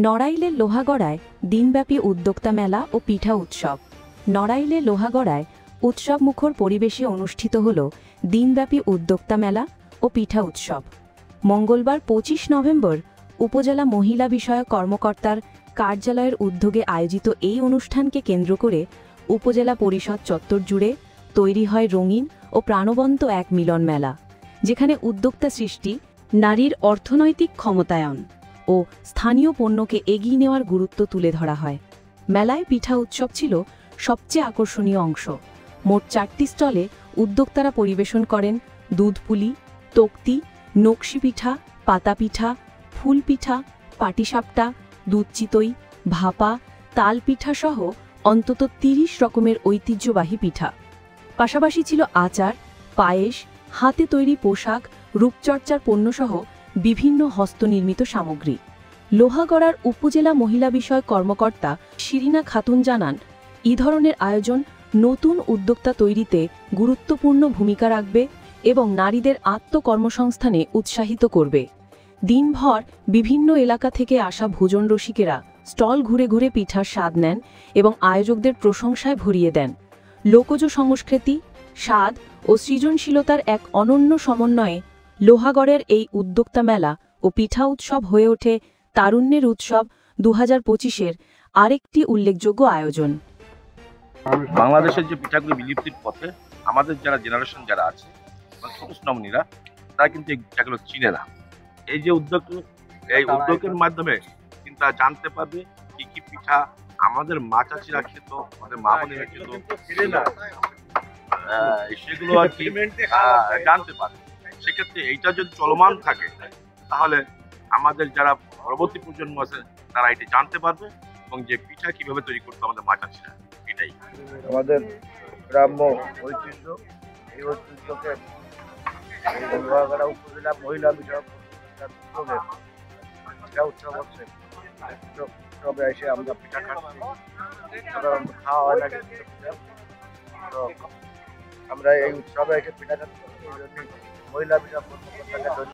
নড়াইলের লোহাগড়ায় দিনব্যাপী উদ্যোক্তা মেলা ও পিঠা উৎসব। নড়াইলের লোহাগড়ায় উৎসবমুখর পরিবেশে অনুষ্ঠিত হল দিনব্যাপী উদ্যোক্তা মেলা ও পিঠা উৎসব। মঙ্গলবার ২৫ নভেম্বর উপজেলা মহিলা বিষয়ক কর্মকর্তার কার্যালয়ের উদ্যোগে আয়োজিত এই অনুষ্ঠানকে কেন্দ্র করে উপজেলা পরিষদ চত্বর জুড়ে তৈরি হয় রঙিন ও প্রাণবন্ত এক মিলন মেলা, যেখানে উদ্যোক্তা সৃষ্টি, নারীর অর্থনৈতিক ক্ষমতায়ন ও স্থানীয় পণ্যকে এগিয়ে নেওয়ার গুরুত্ব তুলে ধরা হয়। মেলায় পিঠা উৎসব ছিল সবচেয়ে আকর্ষণীয় অংশ। মোট ৪টি স্টলে উদ্যোক্তারা পরিবেশন করেন দুধপুলি, তক্তি, নকশি পিঠা, পাতা পিঠা, ফুল পিঠা, পাটিসাপটা, দুধ চিতই, ভাপা, তাল পিঠা সহ অন্তত ৩০ রকমের ঐতিহ্যবাহী পিঠা। পাশাপাশি ছিল আচার, পায়েস, হাতে তৈরি পোশাক, রূপচর্চার পণ্যসহ বিভিন্ন হস্তনির্মিত সামগ্রী। লোহাগড়ার উপজেলা মহিলা বিষয়ক কর্মকর্তা শিরিনা খাতুন জানান, এই ধরনের আয়োজন নতুন উদ্যোক্তা তৈরিতে গুরুত্বপূর্ণ ভূমিকা রাখবে এবং নারীদের আত্মকর্মসংস্থানে উৎসাহিত করবে। দিনভর বিভিন্ন এলাকা থেকে আসা ভোজন রসিকেরা স্টল ঘুরে ঘুরে পিঠার স্বাদ নেন এবং আয়োজকদের প্রশংসায় ভরিয়ে দেন। লোকজ সংস্কৃতি, স্বাদ ও সৃজনশীলতার এক অনন্য সমন্বয়ে লোহাগড়ের এই উদ্যোক্তা মেলা ও পিঠা উৎসব হয়ে ওঠে তারুণ্যের উৎসব ২০২৫-এর আরেকটি উল্লেখযোগ্য আয়োজন। বাংলাদেশের যে পিঠাগুলো বিলুপ্তির পথে, আমাদের যারা জেনারেশন যারা আছে, ছোট নমনীরা, তারা কিন্তু এই পিঠাগুলো চিনে না। এই যে উদ্যোগের মাধ্যমে কিন্তু তারা জানতে পারবে কি কি পিঠা আমাদের মা চাচিরা খেত, আমাদের মা বোনেরা খেত, সেগুলো আর কি জানতে পারবে। সেক্ষেত্রে এইটা যদি চলমান থাকে, তাহলে আমাদের যারা পরবর্তী প্রজন্ম আছে তারা এটি জানতে পারবে এবং যে পিঠা কিভাবে তৈরি করতো আমাদের মা চাচিরা। এটাই আমাদের গ্রাম্য ঐতিহ্য। এই ঐতিহ্যকে লোহাগড়া উপজেলা মহিলা বিষয়ক পিঠা উৎসব হচ্ছে। উৎসবে এসে আমরা পিঠা খাচ্ছি, সাধারণত খাওয়া হয় না, তো আমরা এই উৎসবে এসে পিঠা খাচ্ছি। মহিলা বিষয়ক কর্মকর্তাকে